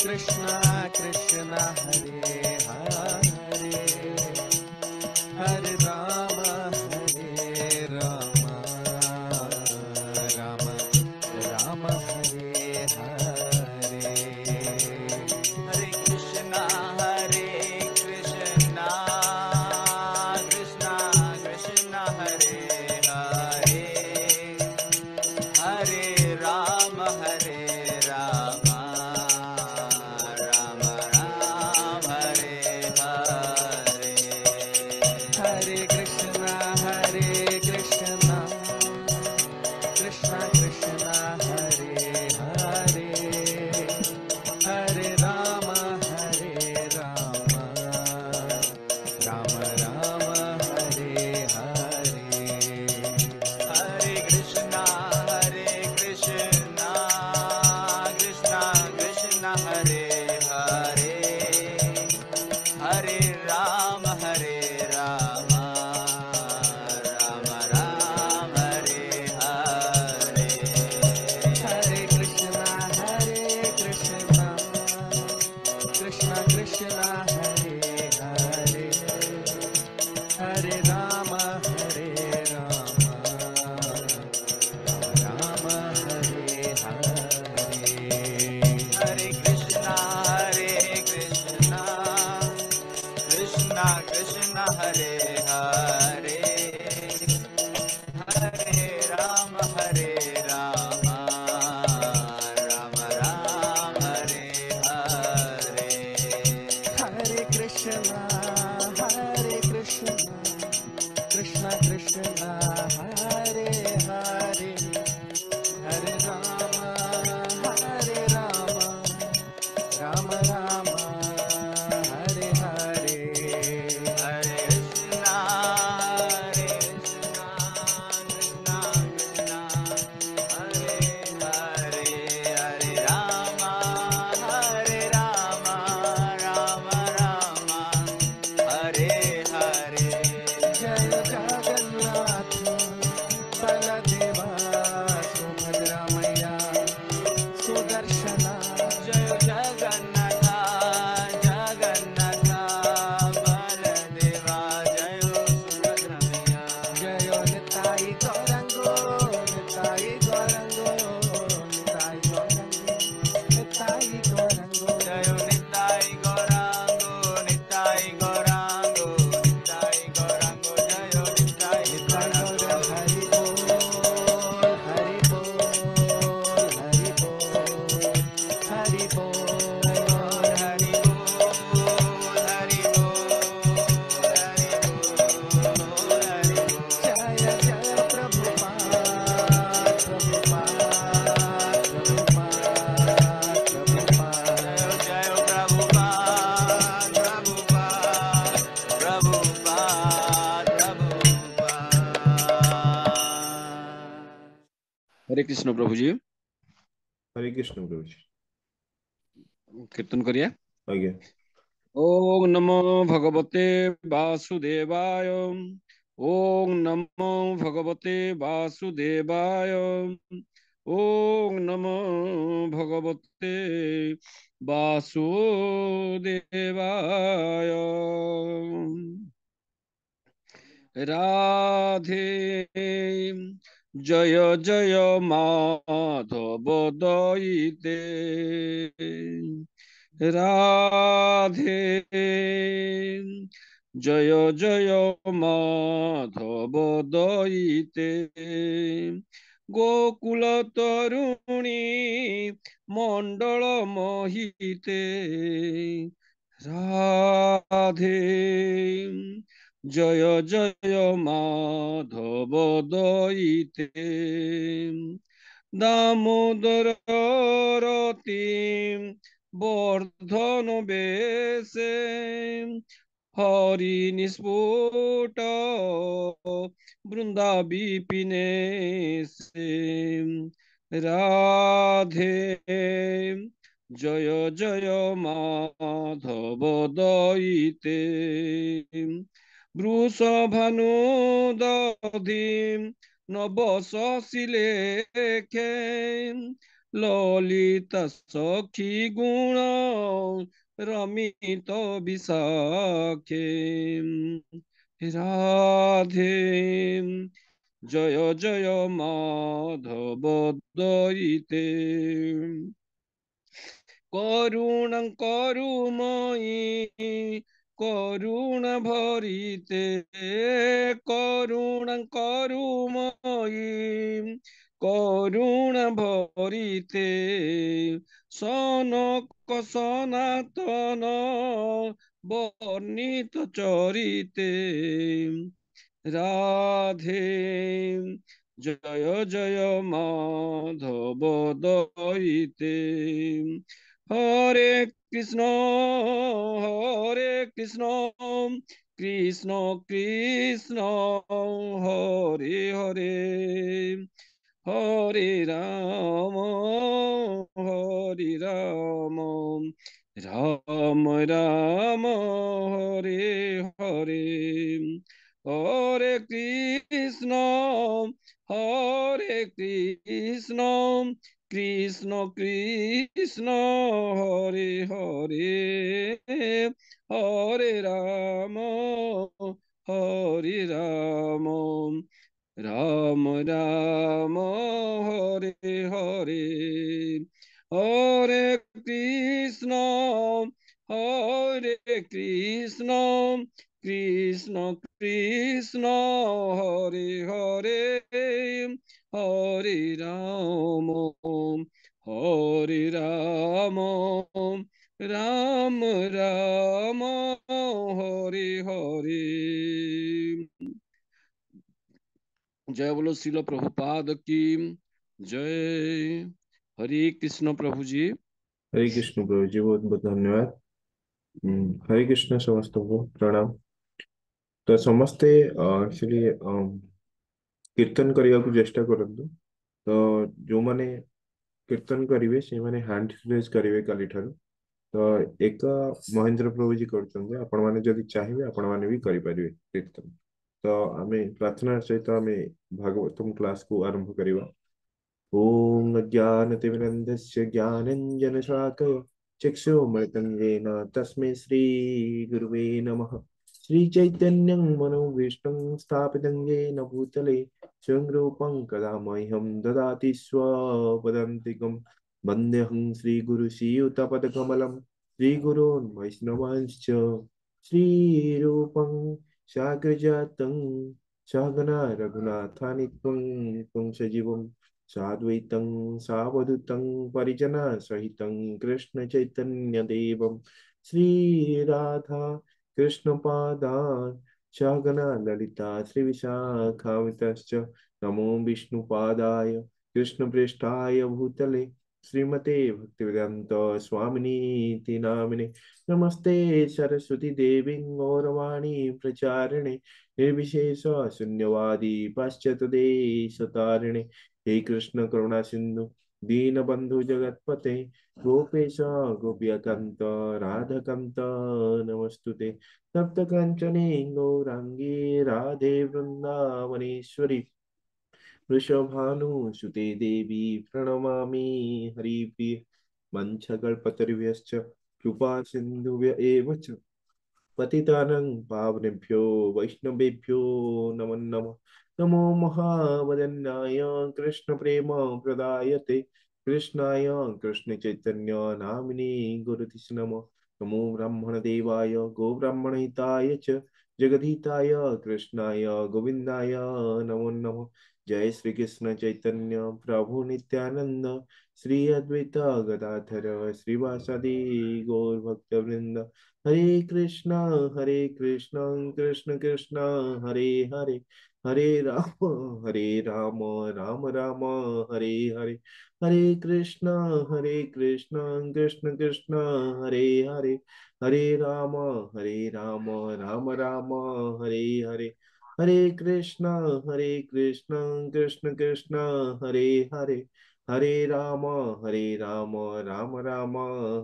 Krishna Krishna Hare Hare, Hare Rama Hare Rama, Rama Rama Hare Hare. Hare Krishna Krishna Krishna Hare Hare, Hare Rama Rama Hare Hare. Hare Krishna Krishna Krishna Hare Hare, Hare Rama Rama Rama Hare Hare. Hare Krishna Krishna Krishna Hare Hare, Hare Rama Rama Hare Hare. Hare Krishna Krishna Krishna Hare Hare, Hare Rama Rama Rama Hare Hare. Hare Krishna Krishna Krishna Hare Hare, Hare Rama Rama Hare Hare. Hare Krishna Krishna Krishna Hare Hare, Hare Rama Rama Rama Hare Hare. Hare Krishna Krishna Krishna Hare Hare, Hare Rama Rama Hare Hare. Jai Jagannath Baladeva Subhadra Maya Sudarshana. Jai Jagannatha Baladeva, Jai Subhadramaya. Jai Nitai Gaurango Nitai Gaurango Nitai Gaurango Nitai Gaurango. Jai Nitai Gaurango Nitai Gaurango Nitai Gaurango, Jai Nitai Gaurango. Hari Bol Hari Bol Hari Bol Hari Bol. Hari Bol, Hari Bol, Hari Bol, Hari Bol. Jaya Jaya Prabhupada Prabhupada Prabhupada. Jai Prabhupada, हरे कृष्ण प्रभु जी हरे कृष्ण प्रभु जी। कीर्तन करिए। आज्ञा। ओम नमो भगवते वासुदेवाय, ओम नमो भगवते वासुदेवाय, ओम नमो भगवते वासुदेवाय। राधे जय जय माधव दयिते, राधे जय जय माधव दयिते, गोकुल तरुणी मंडल मोहिते, राधे जय जय माधव दयिते, दामोदर रतिं वर्धन बेशे, हरि निस्फुट वृंदा विपिने से, राधे जय जय माधव दयिते, वृषभानुदधिं नवशशिलेखे, ললিতা সখী গুণ রমিত বিশাখে রাধে জয় জয় মাধব দয়িতে করুণাং করুময়ী করুণা ভরিতে করুণাং করুময়ী করুণা ভরিতে সনক সনাতন বর্ণিত চরিতে রাধে জয় জয় মাধব দয়িতে হরে কৃষ্ণ হরে কৃষ্ণ কৃষ্ণ কৃষ্ণ হরে হরে হরে রাম হরে রাম রাম রাম হরে হরে হরে কৃষ্ণ কৃষ্ণ কৃষ্ণ হরে হরে হরে রাম রাম রাম হরে হরে হরে কৃষ্ণ কৃষ্ণ কৃষ্ণ হরে হরে হরে রাম রাম রাম হরে হরে। जय बोलो श्रील प्रभुपाद की जय। हरे कृष्ण प्रभु जी। हरे कृष्ण प्रभु जी, बहुत बहुत धन्यवाद। हरे कृष्ण समस्तଙ୍କୁ प्रणाम। तो समस्ते एक्चुअली कीर्तन କରିବାକୁ चेष्टा କରନ୍ତୁ। तो जो माने कीर्तन करिवे से माने हैंड रेज करिवे काली ठाରୁ। तो एक महेंद्र प्रभु जी କରୁଛନ୍ତି, ଆପଣ ମାନେ ଯଦି ଚାହିଁବେ ଆପଣ ମାନେ ବି କରିପାରିବେ कीर्तन। तो आमे प्रार्थना सहित आमे भागवतम क्लास को आरंभ करिवा। ॐ अज्ञानतिमिरन्धस्य ज्ञानञ्जनशलाकया चक्षुर्मलितं येन तस्मै श्रीगुरुवे नमः। श्रीचैतन्यं मनोभीष्टं स्थापितं येन भूतले स्वयं रूपं कदा मह्यं ददाति स्वपदान्तिकं। वन्देऽहं श्रीगुरुश्रीयुतपदकमलं श्रीगुरोन् वैष्णवांश्च श्रीरूपं साग्रजातं सहगना रघुनाथानित्वं त्वं सजीवं साद्वैतं सावधूतं परिजनसहितं कृष्णचैतन्यदेवं श्रीराधा कृष्णपादान् सहगना ललिता श्रीविशाखान्वितश्च नमो विष्णुपादाय कृष्णप्रेष्ठाय भूतले श्रीमते भक्तिवेदान्त स्वामिनीति नामिने। नमस्ते सरस्वती देवी गौरवाणी प्रचारिणे निर्विशेष शून्यवादी पाश्चात्यदेशतारिणे। हे कृष्ण करुणा सिंधु दीनबंधु जगतपते गोपेश गोपियकांत राधाकांत नमस्तुते। तप्त कांचने गौरांगी राधे वृंदावनेश्वरी वृषभानुसुते देवी प्रणमामि हरिप्रिये। वंशकल्पतरुभ्यश्च कृपा सिन्धुभ्य एव च पतितानं पावनेभ्यो वैष्णवेभ्यो नमो नमः। नमो महावदन्याय कृष्णप्रेम प्रदायते कृष्णाय कृष्णचैतन्य नामिने गुरुतिस् नमः। नमो ब्राह्मणदेवाय गोब्राह्मणहिताय च जगद्धिताय कृष्णाय गोविन्दाय नमो नमः। जय श्री कृष्ण चैतन्य प्रभु नित्यानंद श्री अद्वैत गदाधर श्रीवासादि गौर भक्त वृंद। हरे कृष्णा कृष्ण कृष्ण हरे हरे हरे राम राम राम हरे हरे। हरे कृष्णा कृष्ण कृष्ण हरे हरे हरे राम राम राम हरे हरे। हरे कृष्णा कृष्ण कृष्ण हरे हरे हरे राम राम राम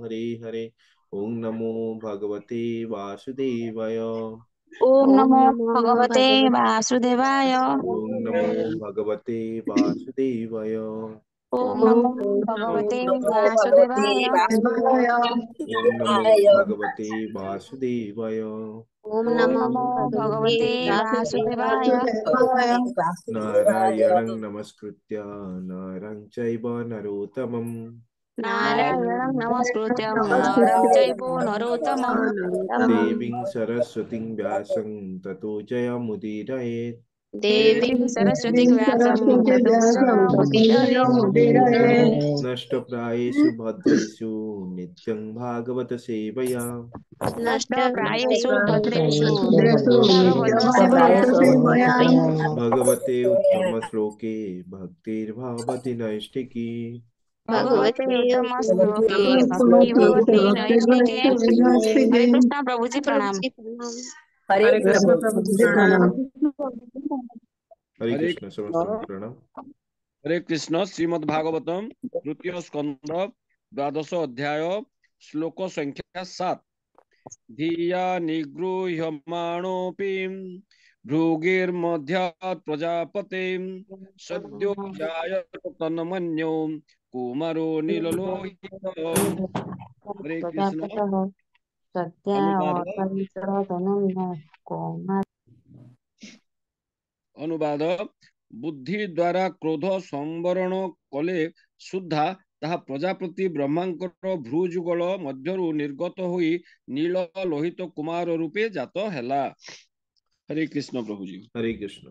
हरे हरे। ओम नमो भगवते वासुदेवाय। ओम ओम नमो नमो भगवते भगवते वासुदेवाय। ओम नमो भगवते वासुदेवाय। ओम नमो भगवते वासुदेवाय। ओम नमो भगवते वासुदेवाय। ओम नमो भगवते वासुदेवाय। नारायणं नमस्कृत्य नरं चैव नरोत्तमं नारायणं नमस्कृत्य नरं चैव नरोत्तमं देवीं सरस्वतीं व्यासं ततो जयमुदीरयेत्। देवीं सरस्वती व्यासं ततो जयमुदीरयेत्। नष्टप्रायेषु भद्रेषु नित्यं भागवत सेवया नष्टप्रायेषु भद्रेषु भागवत सेवया भगवते उत्तमश्लोके भक्तिर्भवति नैष्ठिकी भगवते उत्तम श्लोके भक्ति भगवती नैष्ठिके। हरे कृष्ण प्रभु जी प्रणाम। हरे कृष्ण प्रभु जी प्रणाम। हरे हरे कृष्ण समस्त कृष्ण प्रणाम। हरे कृष्ण श्रीमद् भागवतम तृतीय स्कंद द्वादश अध्याय श्लोक संख्या 7 धिया निगृह्यमाणोऽपि भृगिर्मध्यात् प्रजापते सद्यो जायत तन्मन्यो कुमारो नीललोहितः। हरे कृष्ण अनुवाद अनुवाद बुद्धि द्वारा क्रोध संवरण कले सुद्धा ତାହା ପ୍ରଜାପତି ବ୍ରହ୍ମାଙ୍କର ଭ୍ରୁଯୁଗଳ ମଧ୍ୟରୁ ନିର୍ଗତ ହୋଇ ନୀଳ ଲୋହିତ କୁମାର ରୂପେ ଜାତ ହେଲା। ହରେ କୃଷ୍ଣ ପ୍ରଭୁଜୀ। हरे कृष्ण।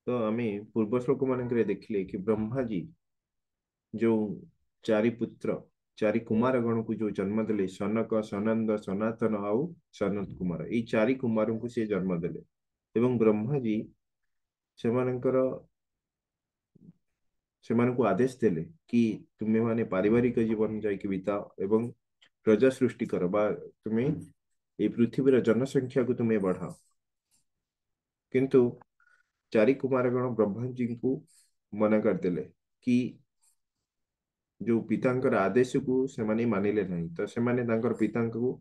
तो आमे पूर्व श्लोक मानकरे देखिले कि ब्रह्मा जी जो चारि पुत्र चारि कुमार गण को जो जन्म देले सनक सनंद सनातन आउ सनत कुमार ई चारि कुमार को से जन्म देले एवं ब्रह्मा जी सेमानकर सेमानकु आदेश देले कि तुमे माने पारिवारिक जीवन जाइके बिताओ एवं प्रजा सृष्टि कर बा तुमे ए पृथ्वीर जनसंख्या को तुमे बढ़ाओ। किंतु चारि कुमार गण ब्रह्मा जी को मना करदेले कि जो पितांकर आदेश को सेमाने मानिले नहीं तो सेमाने तांकर पितांको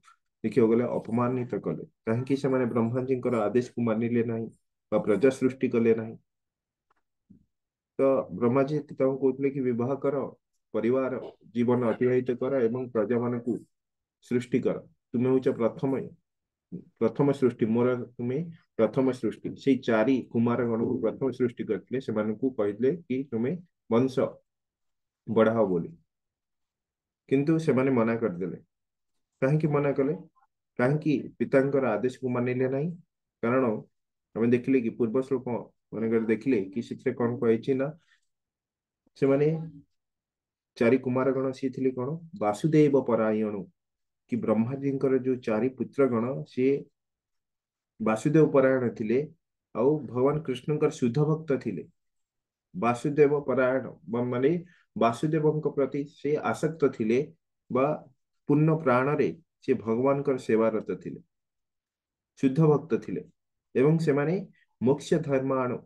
देखियो गले अपमानित कले काहेकि सेमाने ब्रह्मा जी आदेश को मानिले नहीं बा प्रजा सृष्टि कले नहीं। तो ब्रह्मा जी कहते कि विवाह कर परिवार जीवन अतिबाहित कर एवं प्रजा मान को सृष्टि कर तुम्हें हूँ प्रथम प्रथम सृष्टि मोर तुम्हें प्रथम सृष्टि से चारि कुमार गण को प्रथम सृष्टि करते से कहते कि तुम्हें वंश बढ़ाओ बोली किंतु से माने मना करदेले कहीं मना कले कहीं पितांकर आदेश को मानिले नहीं कारण हमें देखिले कि पूर्व श्लोक मन देखिले कि से कौन कही ना से माने चारि कुमार गण सी थे कौन वासुदेव परायण कि ब्रह्मा जी जो चारि पुत्र गण सी वासुदेव परायण थिले आउ भगवान कृष्ण शुद्ध भक्त थिले वासुदेव परायण माने वासुदेव प्रति से आसक्त थिले बा पूर्ण प्राण रे से भगवान सेवारत थिले शुद्ध भक्त थिले एवं से माने मोक्ष धर्माण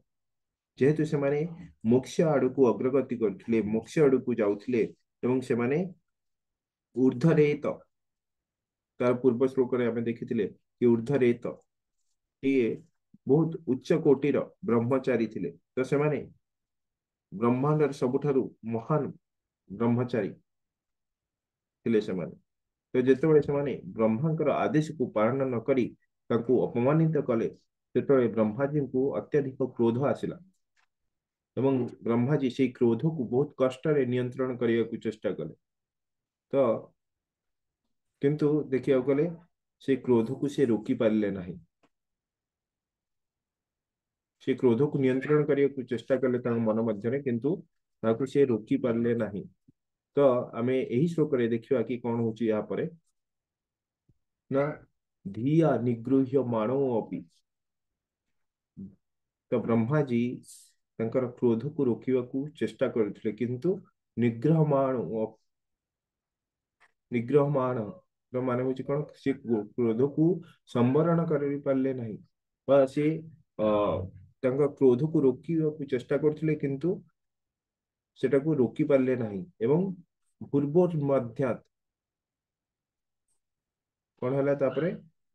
जेहेतु से माने मोक्ष आड़ को अग्रगति करथिले मोक्ष आड़ को जाउथिले एवं से माने ऊर्ध्वरेत तार पूर्व श्लोक रे हमें देखिथिले कि ऊर्ध्वरेत ये बहुत उच्च कोटिर ब्रह्मचारी थिले तो से माने ब्रह्मांडर सबुठारु महान ब्रह्मचारी थिले से माने तो जेतेबेले से माने ब्रह्मांकर आदेश को पालन न करी ताकू अपमानित कले सेतबेले ब्रह्मा जी को अत्यधिक क्रोध आसिला एवं ब्रह्मा जी से क्रोध को बहुत कष्ट रे नियंत्रण करिया को चेष्टा कले तो किंतु देखिया गले से क्रोध को से रोकी पारले नहीं से क्रोध को नियंत्रण करिया को चेष्टा कले ता मन मध्यरे किंतु ताकू से रोकी पारले नहीं। तो आमे एही श्लोक रे देखिवा कि कोन होची या परे ना धिया निगृह्य माणो अपि तो ब्रह्मा जी तंकर क्रोध को रोकिवा को चेष्टा करथिले किंतु निग्रहमाण माने होची कोन से क्रोध को संवरण करि पारले नहीं बा से तंकर क्रोध को रोकिवा को चेष्टा करथिले किंतु सेटा को रोकी पारले नहीं एवं पूर्व मध्यात कौन है तापरे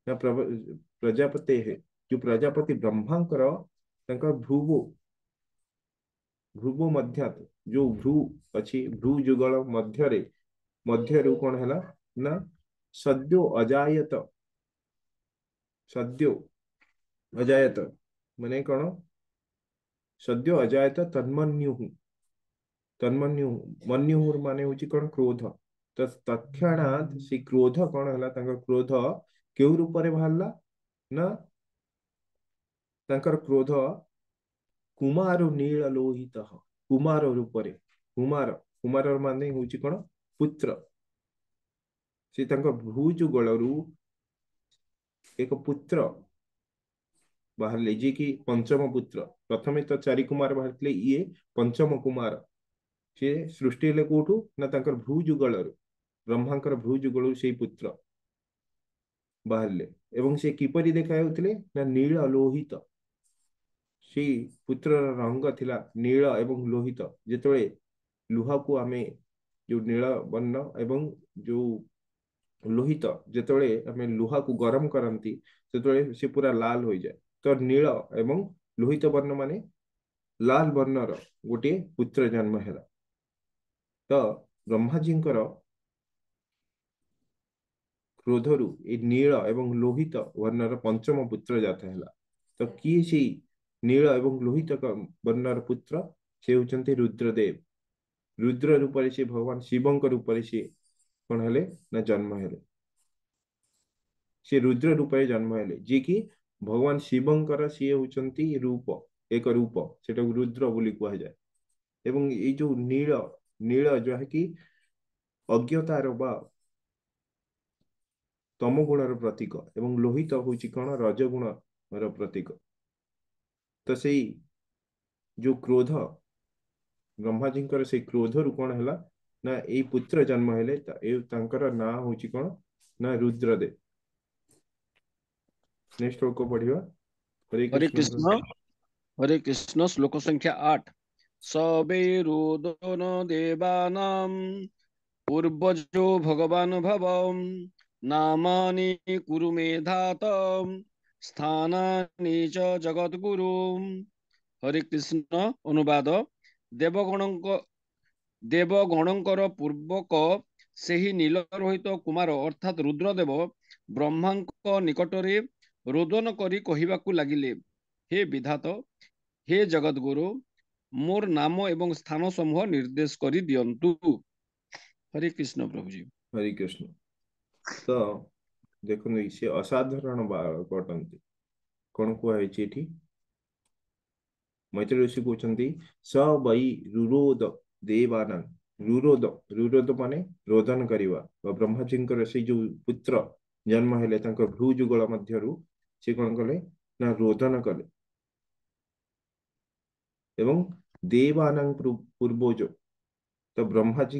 ना प्रजापति है जो प्रजापति ब्रह्मांकर भ्रुवो भ्रुवो मध्यात जो भ्रू अच्छी भ्रू जुगल मध्यरू कौन है ना सद्यो अजायत सद्यो अजायत माने कौन सद्यो अजायत तन्मन्यु तन्मन्यु मन्युर माने होची कौन क्रोध तो तत्क्षणात से क्रोध कौन है क्रोध केउ रूप बाहरला ना तांकर क्रोध कुमार नील लोहित कुमार रूपरे कुमार कुमार माने होची कौन पुत्र से भ्रूज गलरू एक पुत्र बाहर जे कि पंचम पुत्र प्रथमे तो चारि कुमार बाहर ये पंचम कुमार सी सृष्टि हेले कौटू ना भ्रूजुगल ब्रह्मांकर भ्रूजुगल से पुत्र बाहर एवं से किपरि देखा ना नील लोहित से पुत्र रंग थिला नील एवं लोहित जेतळे लुहा को आमे जो नील वर्ण एवं जो लोहित जेतळे आमे लुहा को गरम करंती सेतळे से पूरा लाल हो जाए तो नील एवं लोहित वर्ण माने लाल वर्णर गोटे पुत्र जन्म है तो ब्रह्माजींकर क्रोधरु ए नील एवं लोहित वर्णर पंचम पुत्र जाता है तो किए से नील एवं लोहित वर्णर पुत्र से होचंती रुद्रदेव रुद्र रूप से भगवान शिवंक रूप से कौन हेले ना जन्म हेले से रुद्र रूप जन्म हेले जे कि भगवान शिवंकर सी होचंती रूप एक रूप सेटा रुद्र बोली कहा जाए एवं ये जो नील नील जो है कि अज्ञतार बा तम गुणर प्रतीक एवं लोहित हूँ कौन रजगुण प्रतीक तो से जो क्रोध ब्रह्माजी से क्रोध रु कौन है ना ये पुत्र जन्म हेले ना हूँ कौन ना रुद्रदेव नेक्स्ट श्लोक को पढ़िवा हरे हरे कृष्ण हरे कृष्ण श्लोक संख्या 8 सवैरुदन देवानां पूर्वजो भगवान भवम नामानि कुरु मेधातम स्थानानि च जगद्गुरु। हरे कृष्ण अनुवाद देवगणंकर पूर्वक सेही नील रोहित कुमार अर्थात रुद्रदेव ब्रह्मांक निकटरे रोदन करी कहिबाकु लागिले, हे विधात, हे जगद्गुरु, मोर नाम एवं स्थान समूह निर्देश करी दियंतु। हरे कृष्ण प्रभु जी। हरे कृष्ण। तो देखो से असाधारण बालक अटंती कौन कहुई मैत्री ऋषि कहते स वै रुरोद देवानां रुरोद रुरोद माने रोदन करिवा ब्रह्माजी से जो पुत्र जन्म हेले भ्रूजुगल मध्यरु से कौन कले ना रोदन कले एवं देवानां पूर्वज तो ब्रह्माजी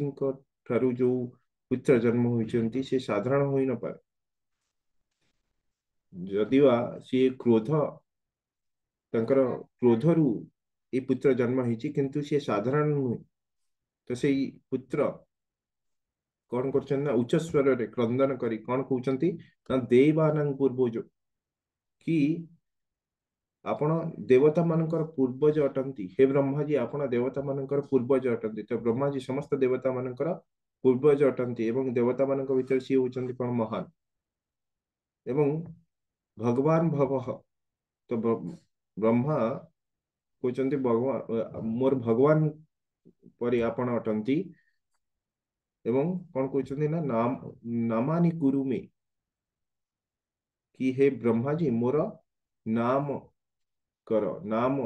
ठारू जो पुत्र जन्म होइचंती से साधारण होई न पारे जदिवा सी क्रोध क्रोधरु ये पुत्र जन्म होइची किंतु सी साधारण नुहे तो से पुत्र कौन कर उच्च स्वर रे क्रंदन करी कौन कहउचंती ना देवानां पूर्वज कि आपण देवता मानकर पूर्वज अटंती हे ब्रह्मा जी आपण देवता मानकर पूर्वज अटंती तो ब्रह्मा जी समस्त देवता मानकर पूर्वज अटंती एवं देवता मानक भीतर सी होचंती कौन महान एवं भगवान भवः तो ब्रह्मा कहते भगवान मोर भगवान परि आपण अटंती एवं कौन कहते ना नाम नामानि कुरु मे कि हे ब्रह्मा जी मोर नाम कर नाम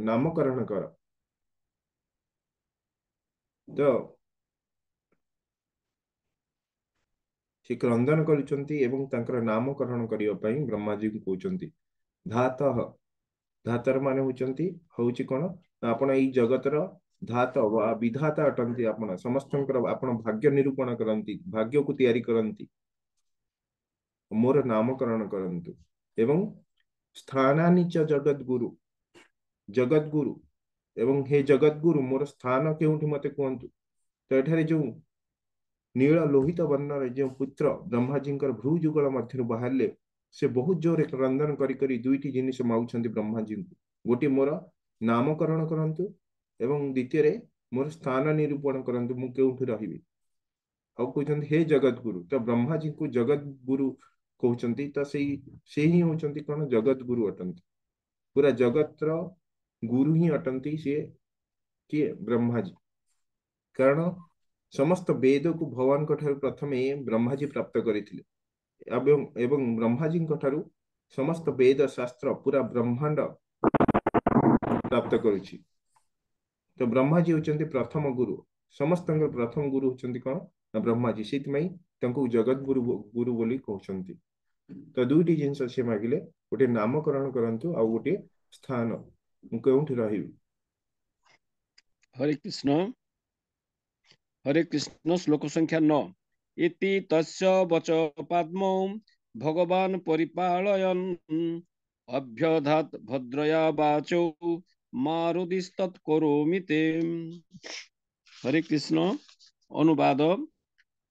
नामकरण कर तो से क्रंदन करुचंती एवं तांकर नामकरण करिया पई ब्रह्मा जी को कहउचंती धातः धातर माने होउची कोन आपण एई जगतर धात वा विधाता अटंती आपण समस्तंकर आपण भाग्य निरूपण करंती भाग्य को तैयारी करंती मोर नामकरण करंतु एवं स्थानानि च जगद्गुरु एवं हे जगद्गुरु मोर स्थान केउठी मते कहंतु तो एठारे जो नील लोहित वर्णर जो पुत्र ब्रह्माजी भ्रूजुगल मध्य बाहरले से बहुत जोर क्रंदन करी दुईटी जिनिस मागुछंती ब्रह्माजी को गोटे मोर नामकरण करंतु एवं द्वितीय मोर स्थान निरूपण करंतु मु केउठी रहिबी और कहते हे जगत गुरु तो ब्रह्मा जी को जगत गुरु कहते तो से ही होचंती कौन जगत गुरु अटंती पूरा जगत रो गुरु ही अटंती सी किए ब्रह्मा जी कारण समस्त वेद को भगवान प्रथम ब्रह्मा जी प्राप्त करथिले एवं ब्रह्मा जी समस्त वेद शास्त्र पूरा ब्रह्मांड प्राप्त करुछि तो ब्रह्मा जी होचंती प्रथम गुरु समस्त प्रथम गुरु होचंती कौन ना ब्रह्मा जी सेति जगत गुरु गुरु बोली कहउछंती तो दुईटी जिनस से मागिले गोटे नामकरण करंतु आ गोटे स्थान मु केउठी रहिबी हरे कृष्ण श्लोक संख्या 9 इति तस्य वच पद्मो भगवान परिपालयन् अभ्यधात भद्रया वाचो मारुदिस्तत् करोमि ते। हरे कृष्ण अनुवाद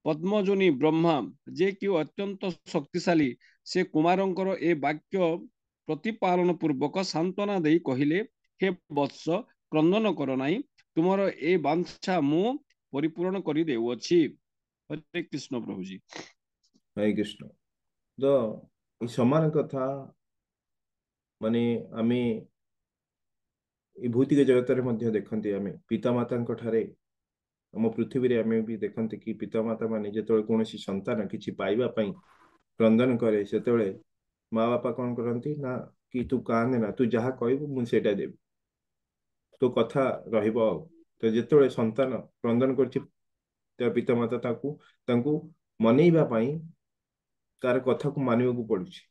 पद्मजोनी ब्रह्मा जे कि अत्यंत शक्तिशाली से कुमारंकर ए वाक्य प्रतिपालन पूर्वक सांत्वना देई कहिले हे वत्स क्रंदन कर नाही तुमर ए वांछा मु परिपूर्ण करी देउछि। हरे कृष्ण प्रभु जी। हरे कृष्ण तो ये समान कथा माने आमे भौतिक जगत रे देखते आमे पिता माता ठारे आम पृथ्वी रे आमे भी देखते कि पिता माता माने जेतବେଳେ कोनोसी संतान किछि पाइबा पई क्रंदन करे सेतବେଳେ माँ बापा कौन करती ना कि तू कांदे ना तू जहाँ कहबू मु सेटा देबी तो कथा रहिबो तो जेतବେଳେ संतान क्रंदन करछि तो पिता माता तांकू मनैबा पई तार कथा को मानिବାକୁ पड़ुछि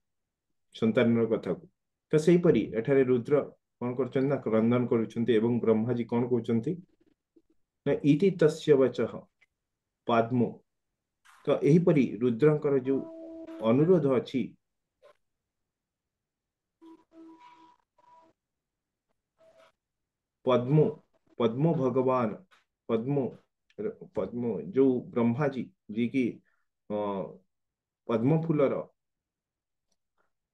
संतान कथा को तो सेही परी एठारे रुद्र कौन करछन ना क्रंदन करूछन्ती एवं ब्रह्मा जी कौन कहउछन्ती ना इति तस्य वचः पद्मो तो एही परी रुद्रंकर जो अनुरोध अछि पद्मो पद्मो भगवान पद्मो पद्मो जो ब्रह्मा जी जी की पद्म फूलर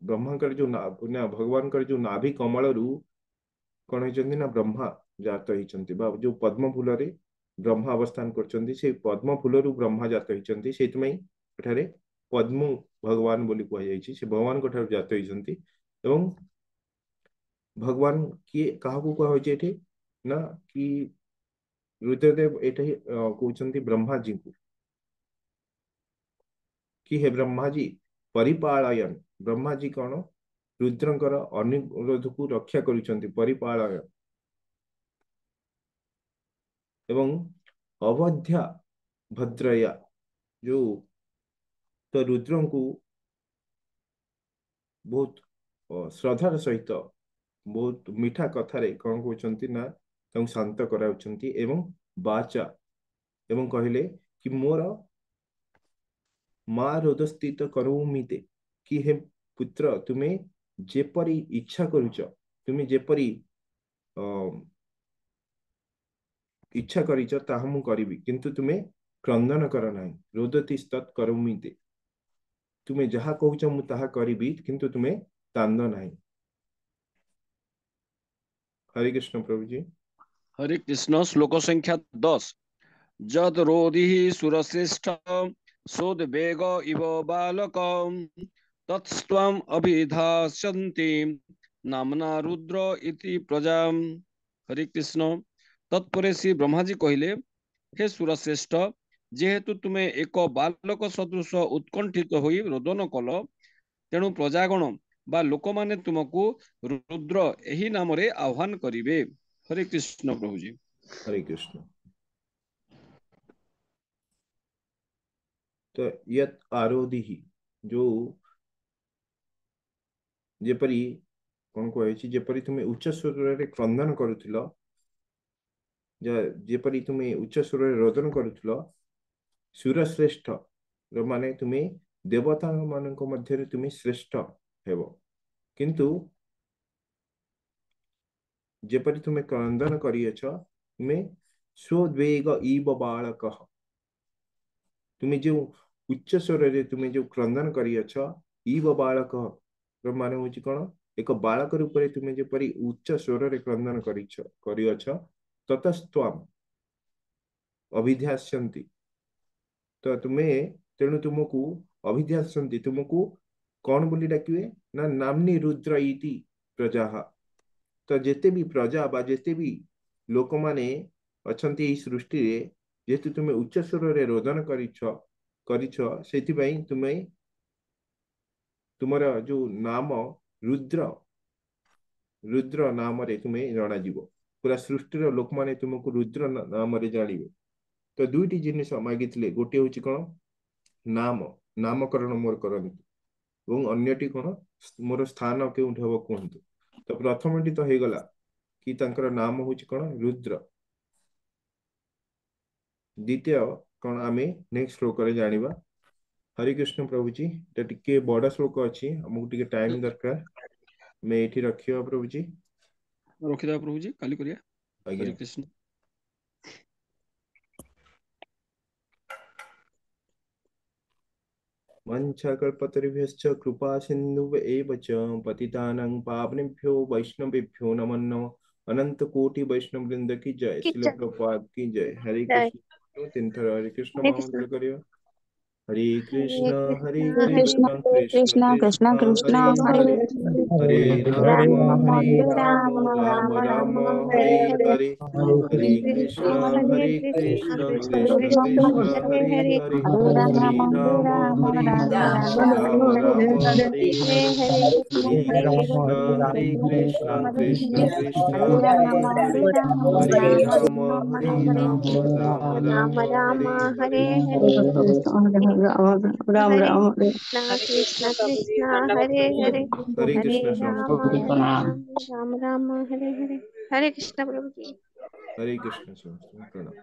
ब्रह्मांकर जो ना भगवान कर जो नाभि कमल रु कौन होइछन्ती ना ब्रह्मा जात होइछन्ती बा जो पद्म फूल रे ब्रह्मा अवस्थान करछन्ती से पद्म फूल रु ब्रह्मा जात होइछन्ती सेतमई एठारे पद्म भगवान बोली कहै जाइछि से भगवान को ठार जात होइछन्ती एवं भगवान किए काहाकू कहा होइछि एठी ना कि रुद्रदेव एठी कहउछन्ती ब्रह्मा जी को कि हे ब्रह्मा जी परिपालयन ब्रह्मा जी कौन रुद्रंकर अनुरोध को रक्षा करुछन्ती परिपालयन एवं अवध्या भद्रया जो तो रुद्र को बहुत श्रद्धार सहित बहुत मीठा कथारे कौन कहउछन्ती ना तांको शांत कराउछन्ती एवं बाचा एवं कहले कि मोर माँ रोदस्थित करोमिते कि हे पुत्र तुम्हें जेपरी इच्छा करुच तुम्हें जेपरी इच्छा करिच ताहा मु करिबी किंतु तुम्हें क्रंदन कर नाही रोदति तत् करोमिते तुम्हें जहाँ कहूच मु ताहा करिबी किंतु तुम्हें तांद नाही। हरे कृष्ण प्रभु जी। हरे कृष्ण श्लोक संख्या 10 जद रोधि सुरश्रेष्ठ सोद्वेग इव बालक तत्स्त्वम् अभिधास्यन्ति नामना रुद्र इति प्रजा। हरे कृष्ण तत्परे श्री ब्रह्मा जी कहले हे सुरश्रेष्ठ जेहेतु तुम्हें एक बालक सदृश उत्कंठित होई रोदन कल तेणु प्रजागण बा लोक माने तुमको रुद्र एही नाम रे आह्वान करिवे। हरे कृष्ण प्रभु जी। हरे कृष्ण तो यत आरोधि जो जेपरी कौन कहछि जेपरी तुम्हें उच्च स्वर रे क्रंदन करुथिलो जेपरी तुम्हें उच्च स्वर रे रोदन करुथिलो सुरश्रेष्ठ माने तुम्हें देवता मानक मध्य तुम्हें श्रेष्ठ हेबो किंतु जेपरी तुम्हें क्रंदन करियछ तुम्हें स्वद्वेग इव बालक तुम्हें जो उच्च स्वर रे तुम्हें जो क्रंदन करियछ इव बालक माने होची कोन एक बालक रूप रे तुम्हें जेपरी उच्च स्वर रे क्रंदन करियछ ततस्त्वम अभिध्यास्यन्ति तो तुम्हें तेणु तुमको अभिध्यास्यन्ति तुमको कौन बोली डाकिवे ना नामनी रुद्र इति प्रजा तो जेते भी प्रजा बा जेते भी लोक माने अछंती एई सृष्टि रे जेतु तुम्हें उच्च स्वर रे रोदन करिछ सेति तुम्हें तुमरा जो नाम रुद्र रुद्र नाम रे तुम्हें जणा जीवो पूरा सृष्टि रो लोक माने तुमको रुद्र नाम रे जानिबे तो दुईटी जिनिस मागितले गोटे होची कोन नाम नामकरण मोर करंतु एवं अन्यटी कोन मोर स्थान केउठ हबो कहंतु तो प्रथमटी तो हे गला कि तांकर नाम होची कोन रुद्र द्वितीय कोन आमे नेक्स्ट श्लोक रे जानिबा हरे कृष्ण प्रभु जी टिके बड़ा श्लोक अछि हमकु टिके टाइम दरकार मैं एठी रखियो प्रभु जी रखिदा प्रभु जी काली करिया आज्ञा हरे कृष्ण वंशाकल्पतरुभ्यश्च कृपा सिन्धुव एव च पतितानां पावनेभ्यो वैष्णवेभ्यो नमो नमः अनंत कोटि वैष्णव वृंद की जय श्रील प्रभुपाद की जय हरे कृष्ण तीन थर हरे कृष्ण महामंत्र करियो हरे कृष्ण कृष्ण कृष्ण कृष्ण हरे हरे हरे राम राम राम राम राम राम राम हरे हरे हरे हरे कृष्ण कृष्ण कृष्ण हरे हरे हरे राम राम हरे हरे हरे कृष्ण कृष्ण कृष्ण हरे हरे हरे राम राम राम हरे हरे राम राम हरे कृष्ण कृष्ण हरे हरे हरे हरे कृष्ण राम समस्त हरे राम राम राम हरे हरे हरे कृष्ण प्रभु जी हरे कृष्ण समस्त प्रणाम।